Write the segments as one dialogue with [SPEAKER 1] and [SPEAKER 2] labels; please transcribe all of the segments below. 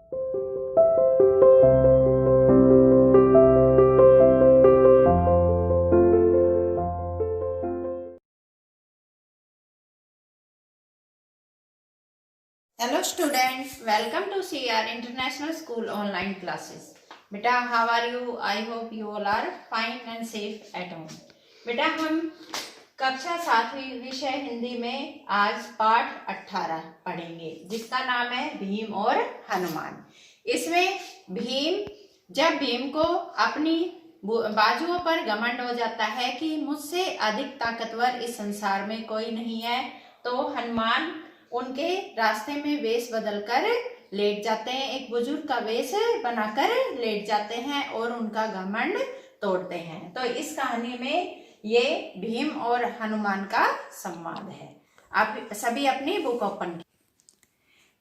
[SPEAKER 1] Hello students, welcome to CR International School online classes. बेटा how are you? I hope you all are fine and safe at home. बेटा हम कक्षा 7वीं विषय हिंदी में आज पाठ 18 पढ़ेंगे जिसका नाम है भीम और हनुमान। इसमें जब भीम को अपनी बाजुओं पर घमंड हो जाता है कि मुझसे अधिक ताकतवर इस संसार में कोई नहीं है, तो हनुमान उनके रास्ते में वेश बदलकर लेट जाते हैं, एक बुजुर्ग का वेश बनाकर लेट जाते हैं और उनका घमंड तोड़ते हैं। तो इस कहानी में ये भीम और हनुमान का संवाद है। आप सभी अपनी बुक ओपन की।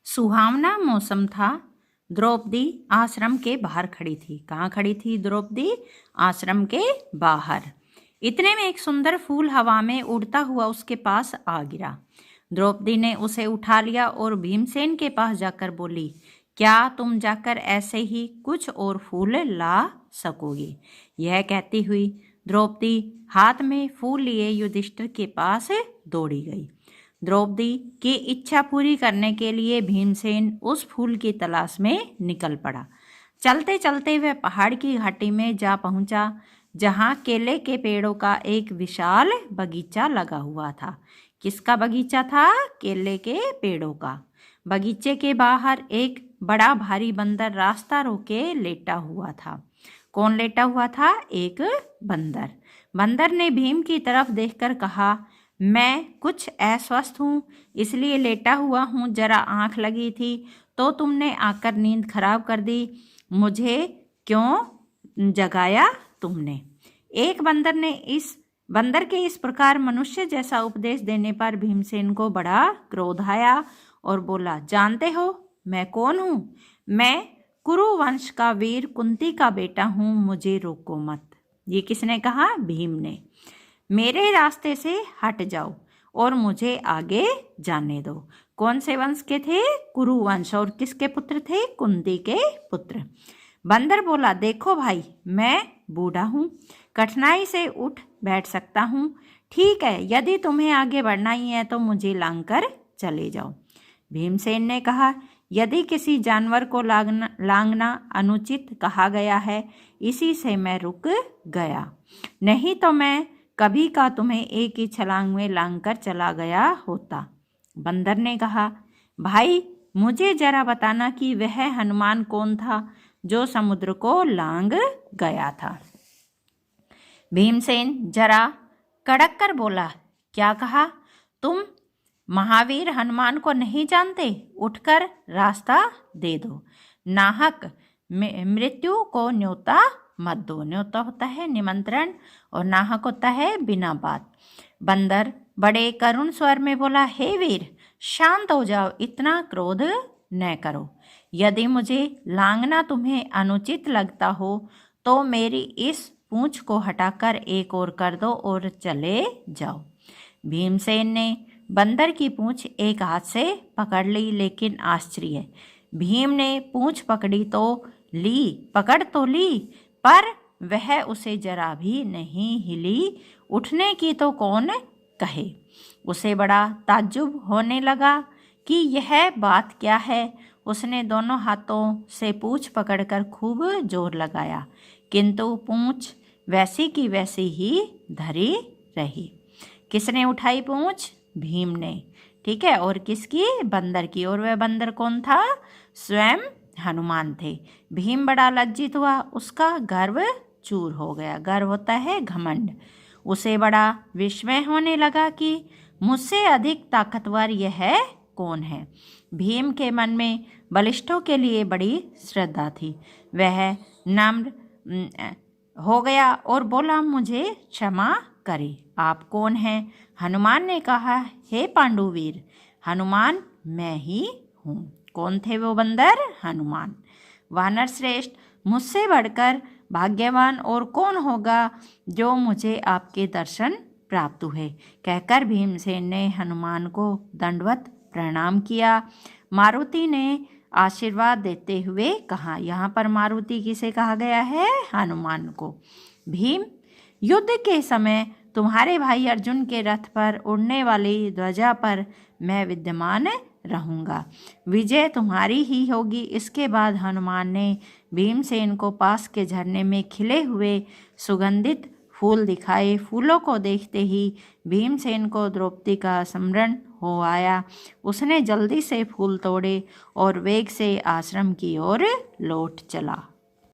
[SPEAKER 1] सुहावना मौसम था। द्रौपदी आश्रम के बाहर खड़ी थी। कहाँ खड़ी थी द्रौपदी? आश्रम के बाहर। इतने में एक सुंदर फूल हवा में उड़ता हुआ उसके पास आ गिरा। द्रौपदी ने उसे उठा लिया और भीमसेन के पास जाकर बोली, क्या तुम जाकर ऐसे ही कुछ और फूल ला सकोगी? यह कहती हुई द्रौपदी हाथ में फूल लिए युधिष्ठिर के पास दौड़ी गई। द्रौपदी की इच्छा पूरी करने के लिए भीमसेन उस फूल की तलाश में निकल पड़ा। चलते चलते वह पहाड़ की घाटी में जा पहुंचा, जहां केले के पेड़ों का एक विशाल बगीचा लगा हुआ था। किसका बगीचा था? केले के पेड़ों का। बगीचे के बाहर एक बड़ा भारी बंदर रास्ता रोके लेटा हुआ था। कौन लेटा हुआ था? एक बंदर। बंदर ने भीम की तरफ देखकर कहा, मैं कुछ अस्वस्थ हूँ, इसलिए लेटा हुआ हूँ। जरा आँख लगी थी तो तुमने आकर नींद खराब कर दी। मुझे क्यों जगाया तुमने? एक बंदर के इस प्रकार मनुष्य जैसा उपदेश देने पर भीमसेन को बड़ा क्रोध आया और बोला, जानते हो मैं कौन हूँ? मैं कुरु वंश का वीर कुंती का बेटा हूँ, मुझे रोको मत। ये किसने कहा? भीम ने। मेरे रास्ते से हट जाओ और मुझे आगे जाने दो। कौन से वंश के थे? कुरु वंश। और किसके पुत्र थे? कुंती के पुत्र। बंदर बोला, देखो भाई, मैं बूढ़ा हूँ, कठिनाई से उठ बैठ सकता हूँ। ठीक है, यदि तुम्हें आगे बढ़ना ही है तो मुझे लांघकर चले जाओ। भीमसेन ने कहा, यदि किसी जानवर को लांघना अनुचित कहा गया है, इसी से मैं रुक गया, नहीं तो मैं कभी का तुम्हें एक ही छलांग में लांघकर चला गया होता। बंदर ने कहा, भाई मुझे जरा बताना कि वह हनुमान कौन था जो समुद्र को लांघ गया था? भीमसेन जरा कड़क कर बोला, क्या कहा? तुम महावीर हनुमान को नहीं जानते? उठकर रास्ता दे दो। नाहक मृत्यु को न्योता मत दो। न्योता होता है निमंत्रण और नाहक होता है बिना बात। बंदर बड़े करुण स्वर में बोला, हे वीर, शांत हो जाओ, इतना क्रोध न करो। यदि मुझे लांघना तुम्हें अनुचित लगता हो तो मेरी इस पूंछ को हटाकर एक और कर दो और चले जाओ। भीमसेन ने बंदर की पूंछ एक हाथ से पकड़ ली, लेकिन आश्चर्य, भीम ने पूंछ पकड़ तो ली, पर वह उसे जरा भी नहीं हिली। उठने की तो कौन कहे। उसे बड़ा ताज्जुब होने लगा कि यह बात क्या है। उसने दोनों हाथों से पूंछ पकड़कर खूब जोर लगाया, किंतु पूंछ वैसी की वैसी ही धरी रही। किसने उठाई पूंछ? भीम ने। ठीक है, और किसकी? बंदर की। और वह बंदर कौन था? स्वयं हनुमान थे। भीम बड़ा लज्जित हुआ, उसका गर्व चूर हो गया। गर्व होता है घमंड। उसे बड़ा विस्मय होने लगा कि मुझसे अधिक ताकतवर यह कौन है। भीम के मन में बलिष्ठों के लिए बड़ी श्रद्धा थी। वह नम्र हो गया और बोला, मुझे क्षमा करें, आप कौन हैं? हनुमान ने कहा, हे पांडुवीर, हनुमान मैं ही हूँ। कौन थे वो बंदर? हनुमान। वानर श्रेष्ठ, मुझसे बढ़कर भाग्यवान और कौन होगा जो मुझे आपके दर्शन प्राप्त हुए। कहकर भीमसेन ने हनुमान को दंडवत प्रणाम किया। मारुति ने आशीर्वाद देते हुए कहा। यहाँ पर मारुति किसे कहा गया है? हनुमान को। भीम, युद्ध के समय तुम्हारे भाई अर्जुन के रथ पर उड़ने वाली ध्वजा पर मैं विद्यमान रहूँगा, विजय तुम्हारी ही होगी। इसके बाद हनुमान ने भीमसेन को पास के झरने में खिले हुए सुगंधित फूल दिखाए। फूलों को देखते ही भीमसेन को द्रौपदी का स्मरण हो आया। उसने जल्दी से फूल तोड़े और वेग से आश्रम की ओर लौट चला।